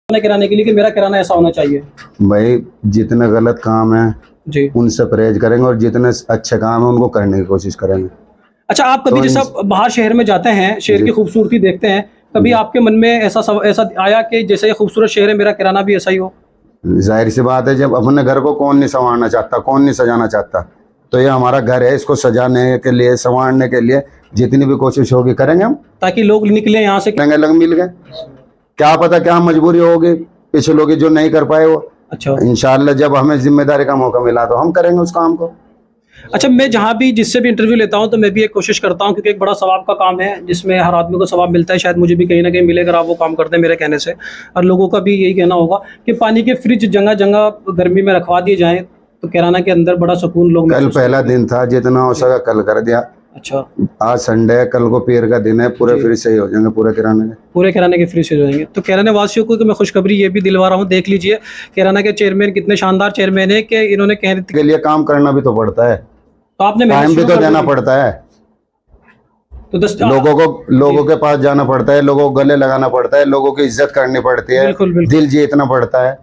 किराने के लिए कि मेरा किराना ऐसा होना चाहिए? भाई जितने गलत काम है जी। उनसे परहेज करेंगे और जितने अच्छे काम है उनको करने की कोशिश करेंगे। अच्छा, आप कभी तो जैसा बाहर शहर में जाते हैं, शहर जी। की खूबसूरती देखते हैं, कभी जी। आपके मन में ऐसा आया कि जैसे ये खूबसूरत शहर है, मेरा किराना भी ऐसा ही हो? जाहिर सी बात है, जब अपने घर को कौन नहीं संवारना चाहता, कौन नहीं सजाना चाहता। तो ये हमारा घर है, इसको सजाने के लिए, संवारने के लिए जितनी भी कोशिश होगी करेंगे हम। ताकि लोग निकले यहाँ से। करेंगे, लग मिल गए, क्या पता क्या मजबूरी होगी पिछलों की जो नहीं कर पाए वो। अच्छा। इंशाल्लाह जब हमें जिम्मेदारी का मौका मिला तो हम करेंगे उस काम को। अच्छा, मैं जहाँ भी जिससे भी इंटरव्यू लेता हूँ तो मैं भी एक कोशिश करता हूँ, क्योंकि एक बड़ा सवाब का काम है जिसमें हर आदमी को सवाब मिलता है, शायद मुझे भी कहीं ना कहीं मिलेगा, आप वो काम करते हैं मेरे कहने से। और लोगों का भी यही कहना होगा कि पानी के फ्रिज जगह जगह गर्मी में रखवा दिए जाएं तो किराना के अंदर बड़ा सुकून लोग कल महसूस पहला करते हैं। दिन था, जितना हो सका कल कर दिया। अच्छा। आज संडे है, कल को पीर का दिन है, पूरे जी। फिर से ही हो जाएंगे पूरे किराने के। पूरे किराने के फ्रिज हो जाएंगे। तो किराने वासियों को तो मैं खुशखबरी ये भी दिलवा रहा हूँ, देख लीजिए किराना के चेयरमैन कितने शानदार चेयरमैन है कि इन्होंने के लिए काम करना भी तो पड़ता है, तो आपने मेहनत टाइम भी शुरू तो कर देना दी। पड़ता है। तो लोगों के पास जाना पड़ता है, लोगों को गले लगाना पड़ता है, लोगों की इज्जत करनी पड़ती है, बिल्कुल बिल्कुल, दिल जीतना पड़ता है।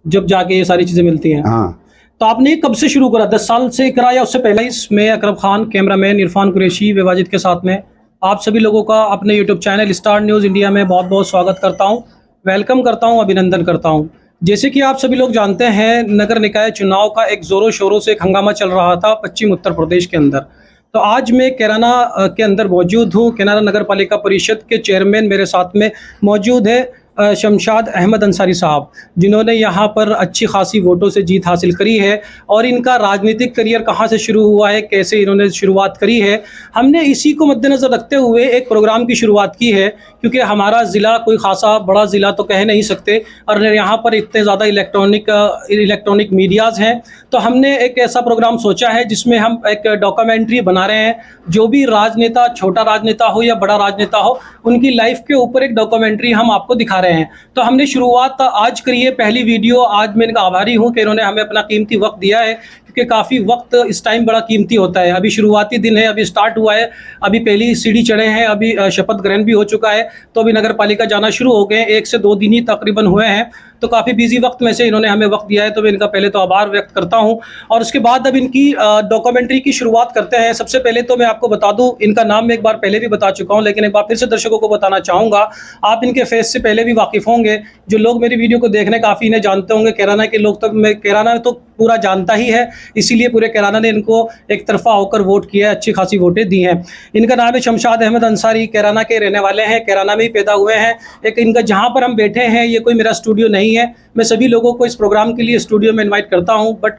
जब जाके ये सारी चीजें मिलती हैं। हाँ, तो आपने ये कब से शुरू करा? 10 साल से करा या उससे पहले? इसमें अकरम खान, कैमरामैन इरफान कुरैशी, विवाजित के साथ में आप सभी लोगों का अपने YouTube channel star news India में बहुत बहुत स्वागत करता हूँ, वेलकम करता हूँ, अभिनंदन करता हूँ। जैसे कि आप सभी लोग जानते हैं, नगर निकाय चुनाव का एक ज़ोरों शोरों से एक हंगामा चल रहा था पश्चिम उत्तर प्रदेश के अंदर। तो आज मैं कैराना के अंदर मौजूद हूँ। कैराना नगर पालिका परिषद के चेयरमैन मेरे साथ में मौजूद है शमशाद अहमद अंसारी साहब, जिन्होंने यहाँ पर अच्छी खासी वोटों से जीत हासिल करी है। और इनका राजनीतिक करियर कहाँ से शुरू हुआ है, कैसे इन्होंने शुरुआत करी है, हमने इसी को मद्देनज़र रखते हुए एक प्रोग्राम की शुरुआत की है। क्योंकि हमारा ज़िला कोई खासा बड़ा ज़िला तो कह नहीं सकते, और यहाँ पर इतने ज़्यादा इलेक्ट्रॉनिक मीडियाज़ हैं, तो हमने एक ऐसा प्रोग्राम सोचा है जिसमें हम एक डॉक्यूमेंट्री बना रहे हैं। जो भी राजनेता, छोटा राजनेता हो या बड़ा राजनेता हो, उनकी लाइफ के ऊपर एक डॉक्यूमेंट्री हम आपको दिखा रहे हैं। तो हमने शुरुआत आज करी है, पहली वीडियो। आज मैं इनका आभारी हूँ कि इन्होंने हमें अपना कीमती वक्त दिया है, क्योंकि काफ़ी वक्त इस टाइम बड़ा कीमती होता है। अभी शुरुआती दिन है, अभी स्टार्ट हुआ है, अभी पहली सीढ़ी चढ़े हैं, अभी शपथ ग्रहण भी हो चुका है, तो अभी नगर पालिका जाना शुरू हो गए, 1 से 2 दिन ही तकरीबन हुए हैं। तो काफ़ी बिजी वक्त में से इन्होंने हमें वक्त दिया है, तो मैं इनका पहले तो आभार व्यक्त करता हूं। और उसके बाद अब इनकी डॉक्यूमेंट्री की शुरुआत करते हैं। सबसे पहले तो मैं आपको बता दूं, इनका नाम मैं एक बार पहले भी बता चुका हूं, लेकिन एक बार फिर से दर्शकों को बताना चाहूँगा। आप इनके फेस से पहले भी वाकिफ़ होंगे, जो लोग मेरी वीडियो को देखने काफ़ी इन्हें जानते होंगे। कैराना के लोग, तक मैं कैराना तो पूरा जानता ही है, इसीलिए पूरे कैराना ने इनको एक तरफा होकर वोट किया है, अच्छी खासी वोटें दी हैं। इनका नाम है शमशाद अहमद अंसारी, कैराना के रहने वाले हैं, कैराना में ही पैदा हुए हैं। एक इनका जहाँ पर हम बैठे हैं, ये कोई मेरा स्टूडियो नहीं है। मैं सभी लोगों को इस प्रोग्राम के लिए स्टूडियो में इनवाइट करता हूं, बट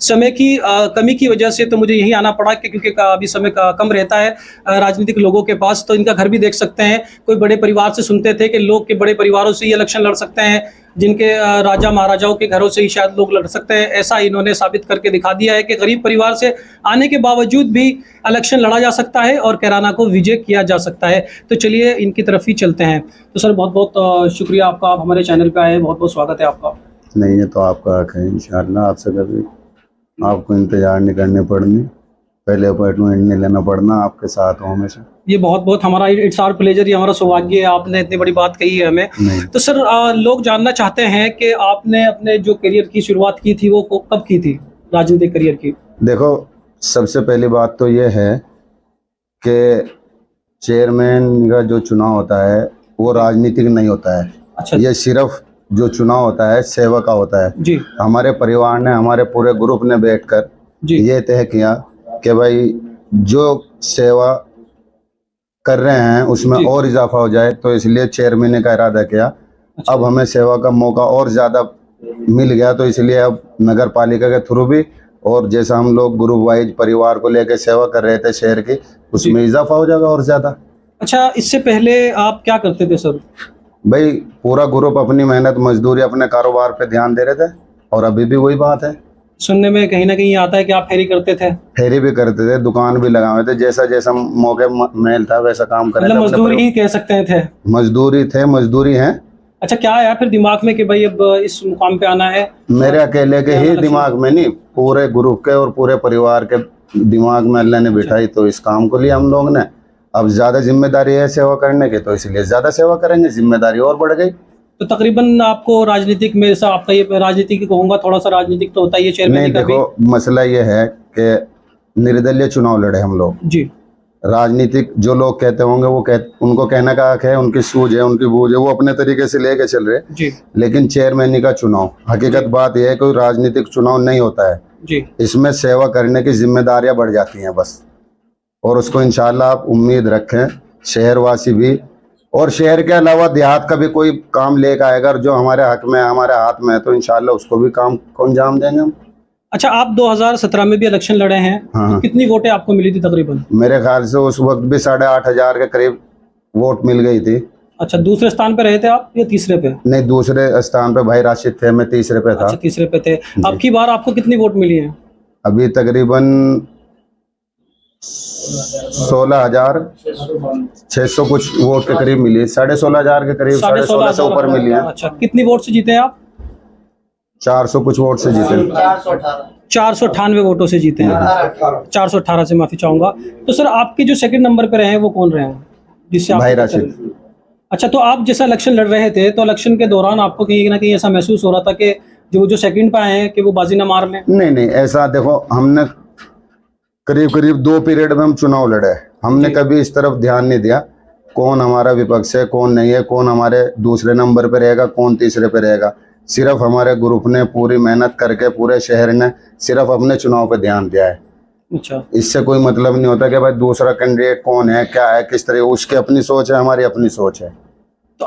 समय की कमी की वजह से तो मुझे यहीं आना पड़ा, क्योंकि अभी समय कम रहता है राजनीतिक लोगों के पास। तो इनका घर भी देख सकते हैं। कोई बड़े परिवार से सुनते थे कि लोग के बड़े परिवारों से ही इलेक्शन लड़ सकते हैं, जिनके राजा महाराजाओं के घरों से ही शायद लोग लड़ सकते हैं। ऐसा इन्होंने साबित करके दिखा दिया है कि गरीब परिवार से आने के बावजूद भी इलेक्शन लड़ा जा सकता है और कैराना को विजय किया जा सकता है। तो चलिए इनकी तरफ ही चलते हैं। तो सर, बहुत बहुत शुक्रिया आपका, आप हमारे चैनल पे आए, बहुत बहुत स्वागत है आपका। नहीं है तो आपका हक है, इंशाल्लाह आपसे कभी आपको इंतजार नहीं करने पड़नी, पहले अपॉइंटमेंट नहीं लेना पड़ना, आपके साथ हूँ हमेशा। ये बहुत बहुत हमारा, इट्स आवर प्लेजर, ये हमारा सौभाग्य है, आपने इतनी बड़ी बात कही है हमें। तो सर, लोग जानना चाहते हैं कि आपने अपने जो करियर की शुरुआत की थी वो कब की थी, राजनीतिक करियर की? देखो, सबसे पहली बात तो ये है कि चेयरमैन का जो चुनाव होता है वो राजनीतिक नहीं होता है। अच्छा। ये सिर्फ जो चुनाव होता है सेवा का होता है जी। हमारे परिवार ने, हमारे पूरे ग्रुप ने बैठकर ये तय किया कि भाई जो सेवा कर रहे हैं उसमें और इजाफा हो जाए, तो इसलिए चेयरमैन ने का इरादा किया। अच्छा। अब हमें सेवा का मौका और ज़्यादा मिल गया, तो इसलिए अब नगर पालिका के थ्रू भी, और जैसा हम लोग ग्रुप वाइज परिवार को लेकर सेवा कर रहे थे शहर की, उसमें इजाफा हो जाएगा और ज़्यादा। अच्छा, इससे पहले आप क्या करते थे सर? भाई पूरा ग्रुप अपनी मेहनत मजदूरी अपने कारोबार पे ध्यान दे रहे थे, और अभी भी वही बात है। सुनने में कहीं ना कहीं आता है कि आप फेरी करते थे। फेरी भी करते थे, दुकान भी लगाए थे, जैसा जैसा मौके मेल था वैसा काम कर रहे थे। मजदूरी ही कह सकते थे। मजदूरी है। अच्छा, क्या आया फिर दिमाग में कि भाई अब इस मुकाम पे आना है? मेरे अकेले के ही दिमाग में नहीं, पूरे ग्रुप के और पूरे परिवार के दिमाग में अल्लाह ने बिठाई, तो इस काम को लिया हम लोग ने। अब ज्यादा जिम्मेदारी है सेवा करने की, तो इसलिए ज्यादा सेवा करेंगे, जिम्मेदारी और बढ़ गई। तो तकरीबन आपको राजनीतिक में से आपका ये राजनीतिक कहूंगा, थोड़ा सा राजनीतिक तो होता ही है चेयरमैन नहीं का भी। देखो, मसला ये है कि निर्दलीय चुनाव लड़े हम लोग। जी राजनीतिक जो लोग कहते होंगे वो उनको कहने का हक है, उनकी सूझ है, उनकी बूझ है, वो अपने तरीके से लेके चल रहे। जी लेकिन चेयरमैनी का चुनाव, हकीकत बात यह है कोई राजनीतिक चुनाव नहीं होता है। जी इसमें सेवा करने की जिम्मेदारियां बढ़ जाती हैं बस। और उसको इंशाल्लाह आप उम्मीद रखें, शहरवासी भी और शहर के अलावा देहात का भी कोई काम लेकर आएगा जो हमारे हक में है, हमारे हाथ में है, तो इंशाल्लाह उसको भी काम को अंजाम देंगे हम। अच्छा, आप 2017 में भी इलेक्शन लड़े हैं। हाँ। तो कितनी वोटें आपको मिली थी तकरीबन? मेरे ख्याल से उस वक्त भी 8,500 के करीब वोट मिल गई थी। अच्छा, दूसरे स्थान पे रहे थे आप या तीसरे पे? नहीं, दूसरे स्थान पे भाई राशिद थे, मैं तीसरे पे था। अच्छा, तीसरे पे थे। अब की बार आपको कितनी वोट मिली है? अभी तकरीबन 16,600 कुछ वोट के करीब मिली है। 16,500 के करीब, 16,500 से ऊपर मिली है। अच्छा, कितनी वोट से जीते हैं आप? 400 कुछ वोट से जीते। 498 वोटों से जीते हैं। 418 से, माफी चाहूंगा। तो सर, आपके जो सेकंड नंबर पे रहे हैं वो कौन रहे हैं जिससे आप? भाई राशिद। अच्छा, तो आप जैसा इलेक्शन लड़ रहे थे तो इलेक्शन के दौरान आपको कहीं ना कहीं ऐसा महसूस हो रहा था कि जो सेकंड पे आए हैं कि वो बाजी ना मार लें? नहीं, ऐसा देखो, हमने करीब करीब 2 पीरियड में हम चुनाव लड़े। हमने कभी इस तरफ ध्यान नहीं दिया कौन हमारा विपक्ष है, कौन नहीं है, कौन हमारे दूसरे नंबर पे रहेगा, कौन तीसरे पे रहेगा। सिर्फ हमारे ग्रुप ने पूरी मेहनत करके, पूरे शहर ने सिर्फ अपने चुनाव पे ध्यान दिया है। अच्छा, इससे कोई मतलब नहीं होता कि भाई दूसरा कैंडिडेट कौन है, क्या है, किस तरह, उसकी अपनी सोच है, हमारी अपनी सोच है। तो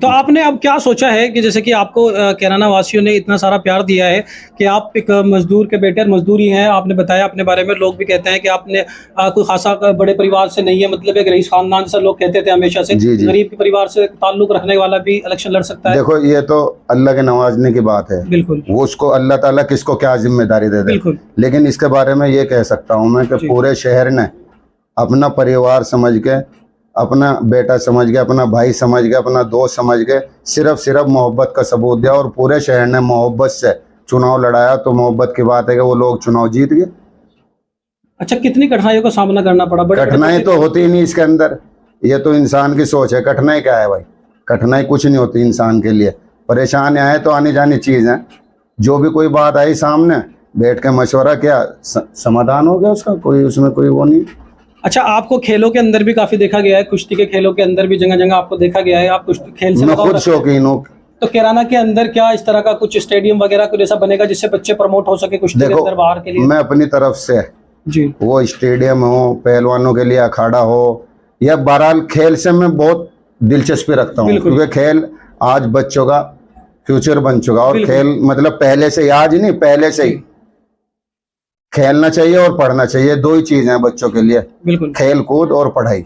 तो आपने अब क्या सोचा है कि जैसे कि आपको कैराना वासियों ने इतना सारा प्यार दिया है कि आप एक मजदूर के बेटे और मजदूरी हैं, आपने बताया अपने बारे में, लोग भी कहते हैं कि आपने कोई खासा बड़े परिवार से नहीं है, मतलब एक रईस खानदान से लोग कहते थे हमेशा से। जी, जी। गरीब के परिवार से ताल्लुक रखने वाला भी इलेक्शन लड़ सकता है। देखो, ये तो अल्लाह के नवाजने की बात है। बिल्कुल, वो उसको अल्लाह ताला किसको क्या जिम्मेदारी दे दे। बिल्कुल। लेकिन इसके बारे में ये कह सकता हूँ मैं कि पूरे शहर ने अपना परिवार समझ के, अपना बेटा समझ के, अपना भाई समझ के, अपना दोस्त समझ के सिर्फ मोहब्बत का सबूत दिया और पूरे शहर ने मोहब्बत से चुनाव लड़ाया। तो मोहब्बत की बात है कि वो लोग चुनाव जीत गए। अच्छा, कितनी कठिनाइयों का सामना करना पड़ा? कठिनाई तो होती ही नहीं इसके अंदर, ये तो इंसान की सोच है। कठिनाई क्या है भाई? कठिनाई कुछ नहीं होती इंसान के लिए। परेशानी आए तो आनी जानी चीज़ है। जो भी कोई बात आई सामने, बैठ के मशवरा किया, समाधान हो गया उसका, कोई उसमें कोई वो नहीं। अच्छा, आपको खेलों के अंदर भी काफी देखा गया है, कुश्ती के खेलों के अंदर भी जगह जगह आपको देखा गया है। आप कुश्ती खेल से मैं खुद शौकीन हूँ। तो कैराना के अंदर क्या इस तरह का कुछ स्टेडियम वगैरह कुछ ऐसा बनेगा जिससे बच्चे प्रमोट हो सके कुश्ती के अंदर बाहर के लिए? मैं अपनी तरफ से जी, वो स्टेडियम हो, पहलवानों के लिए अखाड़ा हो, या बहरहाल खेल से मैं बहुत दिलचस्पी रखता हूँ, क्योंकि खेल आज बच्चों का फ्यूचर बन चुका। और खेल मतलब पहले से ही, आज नहीं, पहले से ही खेलना चाहिए और पढ़ना चाहिए। 2 ही चीजें हैं बच्चों के लिए, बिल्कुल, खेल कूद और पढ़ाई।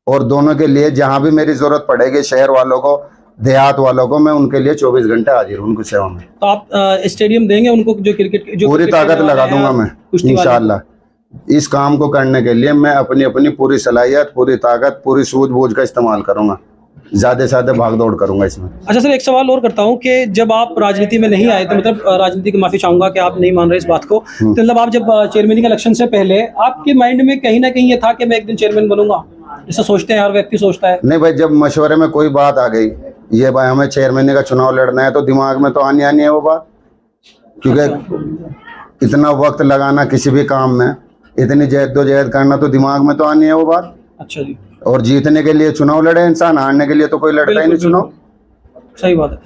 और दोनों के लिए जहां भी मेरी जरूरत पड़ेगी, शहर वालों को, देहात वालों को, मैं उनके लिए 24 घंटे हाजिर हूँ, उनकी सेवा में। तो आप स्टेडियम देंगे उनको जो क्रिकेट जो पूरी ताकत लगा दूंगा मैं इंशाल्लाह। इस काम को करने के लिए मैं अपनी पूरी सलाहियत, पूरी ताकत, पूरी सूझबूझ का इस्तेमाल करूंगा। ज्यादा से ज्यादा भाग दौड़ करूंगा इसमें। अच्छा सर, एक सवाल और करता हूँ कि जब आप राजनीति में नहीं आए थे, मतलब राजनीति की माफी चाहूंगा कि आप नहीं मान रहे इस बात को, तो मतलब आप जब चेयरमैन के इलेक्शन से पहले आपके माइंड में कहीं ना कहीं ये था कि मैं एक दिन चेयरमैन बनूंगा, जैसा सोचते हैं हर व्यक्ति सोचता है? नहीं भाई, जब मशवरे में कोई बात आ गई, ये भाई हमें चेयरमैन का चुनाव लड़ना है, तो दिमाग में तो आनी है वो बात। क्योंकि इतना वक्त लगाना किसी भी काम में, इतनी जहद करना, तो दिमाग में तो आनी है वो बात। अच्छा जी। और जीतने के लिए चुनाव लड़े इंसान, हारने के लिए तो कोई लड़ता ही नहीं चुनाव। सही बात है।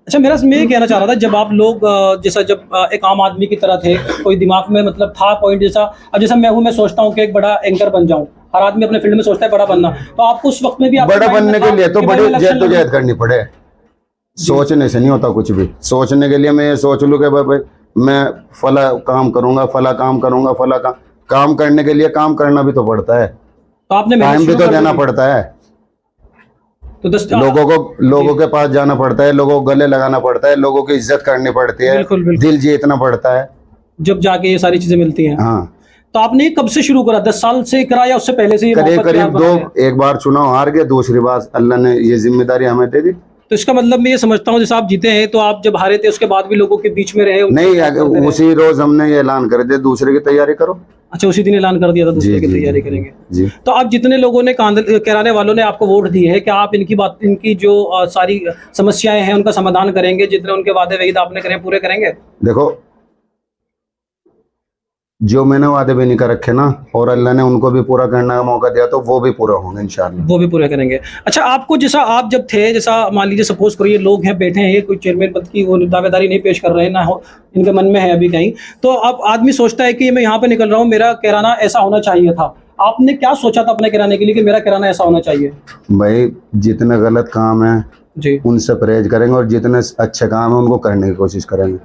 अच्छा, मैं ये कहना चाह रहा था, जब आप लोग जैसा जब एक आम आदमी की तरह थे, कोई दिमाग में मतलब था पॉइंट, जैसा अब जैसा मैं हूँ, मैं सोचता हूँ कि एक बड़ा एंकर बन जाऊँ, हर आदमी अपने फील्ड में सोचता है बड़ा बनना, तो आपको उस वक्त में भी बड़ा बनने के लिए तो बड़ी जहद करनी पड़े। सोचने से नहीं होता कुछ भी। सोचने के लिए मैं ये सोच लूँ कि भाई मैं फला काम करूंगा, फला काम करूंगा, फला काम करने के लिए काम करना भी तो पड़ता है, तो आपने टाइम भी तो देना पड़ता है। तो लोगों के पास जाना पड़ता है, लोगों को गले लगाना पड़ता है, लोगों की इज्जत करनी पड़ती है, दिल जीतना पड़ता है, जब जाके ये सारी चीजें मिलती हैं। हाँ। तो आपने कब से शुरू करा? 10 साल से करा या उससे पहले से? करीब 2, एक बार चुनाव हार गए, दूसरी बार अल्लाह ने ये जिम्मेदारी हमें दे दी। तो इसका मतलब मैं ये समझता हूँ जैसे आप जीते हैं तो आप जब हारे थे उसके बाद भी लोगों के बीच में रहे, नहीं, उसी रोज हमने ये ऐलान कर दिया दूसरे की तैयारी करो। अच्छा, उसी दिन ऐलान कर दिया था दूसरे की तैयारी करेंगे जी। तो आप जितने लोगों ने कैराने वालों ने आपको वोट दिए है, क्या आप इनकी जो सारी समस्याएं हैं उनका समाधान करेंगे? जितने उनके वादे वहीद आपने करे पूरे करेंगे? देखो, जो मैंने वादे भी नहीं कर रखे ना, और अल्लाह ने उनको भी पूरा करने का मौका दिया, तो वो भी पूरा होंगे इंशाल्लाह। वो भी पूरे करेंगे। अच्छा, आपको जैसा आप जब थे, जैसा मान लीजिए सपोज करिए लोग हैं बैठे हैं, कोई चेयरमैन पद की वो दावेदारी नहीं पेश कर रहे हैं, ना हो इनके मन में है अभी कहीं, तो अब आदमी सोचता है कि मैं यहाँ पे निकल रहा हूँ, मेरा किराना ऐसा होना चाहिए था। आपने क्या सोचा था अपने किराने के लिए कि मेरा किराना ऐसा होना चाहिए? भाई, जितने गलत काम है जी, उनसे परहेज करेंगे और जितने अच्छे काम है उनको करने की कोशिश करेंगे।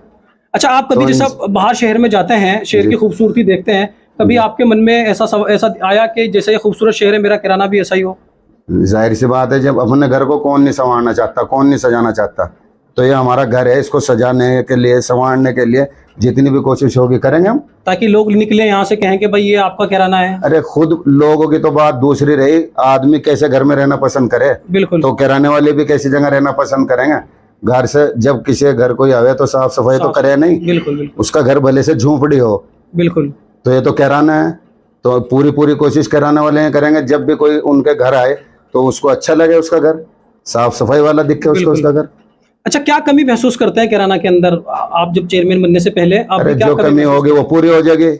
अच्छा, आप कभी जैसा बाहर शहर में जाते हैं, शहर की खूबसूरती देखते हैं, कभी आपके मन में ऐसा आया कि जैसे ये खूबसूरत शहर है, मेरा किराना भी ऐसा ही हो? जाहिर सी बात है, जब अपने घर को कौन नहीं संवारना चाहता, कौन नहीं सजाना चाहता, तो ये हमारा घर है, इसको सजाने के लिए, संवारने के लिए जितनी भी कोशिश होगी करेंगे हम, ताकि लोग निकले यहाँ से कहें कि भाई ये आपका किराना है। अरे खुद लोगों की तो बात दूसरी रही, आदमी कैसे घर में रहना पसंद करे, बिल्कुल, तो किराने वाले भी कैसी जगह रहना पसंद करेंगे। घर से जब किसी के घर कोई आवे तो साफ सफाई तो करे नहीं, बिल्कुल बिल्कुल, उसका घर भले से झोंपड़ी हो, बिल्कुल, तो ये तो किराना है, तो पूरी कोशिश किराने वाले हैं करेंगे। जब भी कोई उनके घर आए तो उसको अच्छा लगे, उसका घर साफ सफाई वाला दिखे उसको उसका घर। अच्छा, क्या कमी महसूस करते हैं किराना के अंदर आप जब चेयरमैन बनने से पहले? अरे जो कमी होगी वो पूरी हो जाएगी,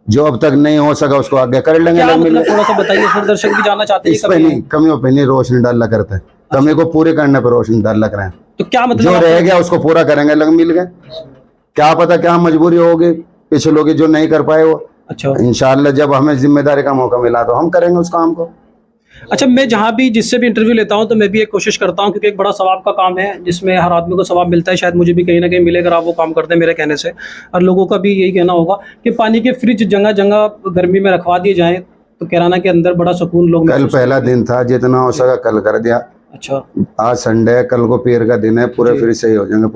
जो अब तक नहीं हो सका उसको आगे कर लेंगे। मतलब थोड़ा सा बताइए, फिर दर्शक भी जानना चाहते हैं। इस पे नहीं, कमियों पे नहीं रोशनी डालना करते हैं, कमी को पूरे करने पर रोशनी डालना करें। तो क्या मतलब जो रह गया उसको पूरा करेंगे, लग मिल गए, क्या पता क्या मजबूरी होगी पिछले लोग जो नहीं कर पाए वो। अच्छा, इंशाल्लाह जब हमें जिम्मेदारी का मौका मिला तो हम करेंगे उस काम को। अच्छा, मैं जहाँ भी जिससे भी इंटरव्यू लेता हूँ तो मैं भी एक कोशिश करता हूँ, क्योंकि एक बड़ा सवाब का काम है जिसमें हर आदमी को सवाब मिलता है, शायद मुझे भी कहीं ना कहीं मिलेगा आप वो काम करते हैं मेरे कहने से। और लोगों का भी यही कहना होगा कि पानी के फ्रिज जगह जगह गर्मी में रखवा दिए जाएँ तो किराना के अंदर बड़ा सुकून लोग। कल पहला दिन था, जितना हो सका कल कर दिया। अच्छा, आज संडे है, कल को पीर का दिन है, पूरे फ्री से ही हो जाएंगे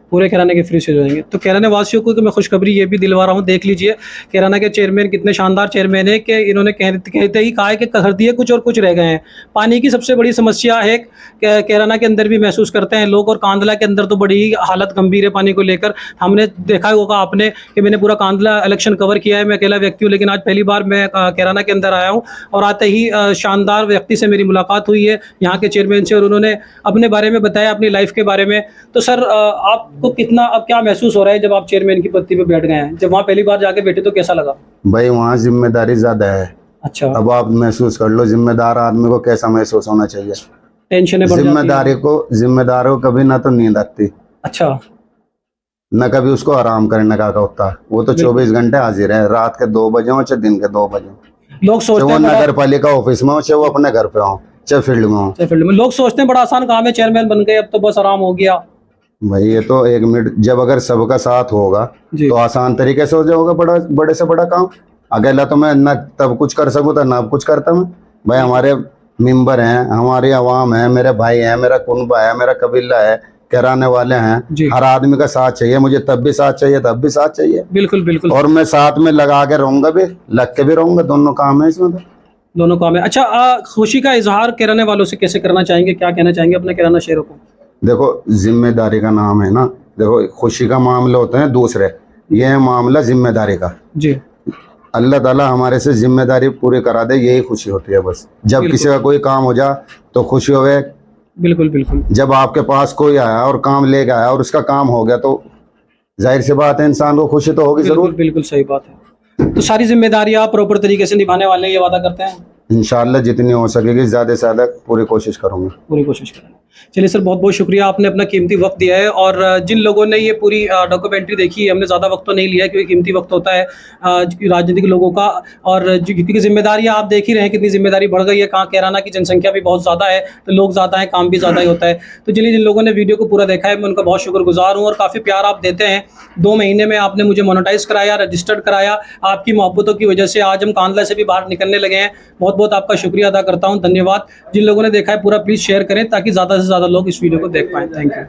पूरे किराने के फ्री से हो जाएंगे। तो किराने वासियों को मैं खुशखबरी ये भी दिलवा रहा हूँ, देख लीजिए किराना के चेयरमैन कितने शानदार चेयरमैन है कि इन्होंने कहते ही कहा है कि कर दिए कुछ और कुछ रह गए हैं। पानी की सबसे बड़ी समस्या है किराना के अंदर भी महसूस करते हैं लोग, और कांदला के अंदर तो बड़ी ही हालत गंभीर है पानी को लेकर। हमने देखा होगा आपने कि मैंने पूरा कांदला इलेक्शन कवर किया है, मैं अकेला व्यक्ति हूँ, लेकिन आज पहली बार मैं किराना के अंदर आया हूँ और आते ही शानदार व्यक्ति से मेरी मुलाकात हुई है, यहाँ के चेयरमैन से, और उन्होंने अपने बारे में बताया, अपनी लाइफ के बारे में। तो सर, आपको कितना अब क्या महसूस हो रहा है जब आप चेयरमैन की पत्ती पे बैठ गए हैं? जब वहाँ पहली बार जाके बैठे तो कैसा लगा? भाई वहाँ जिम्मेदारी ज्यादा है। अच्छा, अब आप महसूस कर लो, जिम्मेदार आदमी को कैसा महसूस होना चाहिए। टेंशन जिम्मेदारों को कभी ना तो नींद आती, अच्छा, न कभी उसको आराम करने का होता। वो तो 24 घंटे हाजिर है, रात के 2 बजे हो चाहे दिन के 2 बजे। लोग सोचते हैं नगर पालिका ऑफिस में हो चाहे वो अपने घर पे हो चाहे फील्ड में हो। लोग सोचते हैं बड़ा आसान काम है, चेयरमैन बन गए अब तो बस आराम हो गया। भाई ये तो 1 मिनट, जब अगर सबका साथ होगा तो आसान तरीके से हो जाएगा बड़े से बड़ा काम। अकेला तो मैं न तब कुछ कर सकूँ ना कुछ करता मैं। भाई हमारे मेंबर हैं, हमारी आवाम है, मेरे भाई हैं, मेरा कुनबा है, मेरा कबीला है, किराने वाले हैं, हर आदमी का साथ चाहिए। मुझे तब भी साथ चाहिए, तब भी साथ चाहिए। बिल्कुल बिल्कुल, और मैं साथ में लगा के रहूंगा भी, लग के भी रहूंगा, दोनों काम है इसमें तो। दोनों काम है। अच्छा, खुशी का इजहार किराने वालों से कैसे करना चाहेंगे, क्या कहना चाहेंगे अपने किराना शेयरों को? देखो, जिम्मेदारी का नाम है ना, देखो खुशी का मामला होते हैं दूसरे, ये है मामला जिम्मेदारी का। जी, अल्लाह ताला हमारे से जिम्मेदारी पूरी करा दे, यही खुशी होती है बस। जब किसी का कोई काम हो जा तो खुशी होवे। बिल्कुल बिल्कुल, जब आपके पास कोई आया और काम लेके आया और उसका काम हो गया तो जाहिर सी बात है इंसान को खुशी तो होगी जरूर। बिल्कुल सही बात है। तो सारी जिम्मेदारियां आप प्रॉपर तरीके से निभाने वाले हैं, ये वादा करते हैं? इंशाल्लाह जितनी हो सकेगी ज़्यादा से ज़्यादा पूरी कोशिश करूँगा। पूरी कोशिश करेंगे। चलिए सर, बहुत बहुत शुक्रिया, आपने अपना कीमती वक्त दिया है। और जिन लोगों ने ये पूरी डॉक्यूमेंट्री देखी है, हमने ज़्यादा वक्त तो नहीं लिया क्योंकि कीमती वक्त होता है राजनीतिक लोगों का, और क्योंकि जिम्मेदारियाँ आप देख ही रहे हैं कितनी जिम्मेदारी बढ़ गई है। कहाँ किराना की जनसंख्या भी बहुत ज़्यादा है, तो लोग ज़्यादा हैं, काम भी ज़्यादा ही होता है। तो चलिए, जिन लोगों ने वीडियो को पूरा देखा है मैं उनका बहुत शुक्रगुजार हूँ, और काफ़ी प्यार आप देते हैं। 2 महीने में आपने मुझे मोनेटाइज कराया, रजिस्टर्ड कराया। आपकी मोहब्बतों की वजह से आज हम कांदला से भी बाहर निकलने लगे हैं। बहुत बहुत आपका शुक्रिया अदा करता हूँ, धन्यवाद। जिन लोगों ने देखा है पूरा प्लीज़ शेयर करें ताकि ज़्यादा से ज़्यादा लोग इस वीडियो को देख पाएँ। Thank you.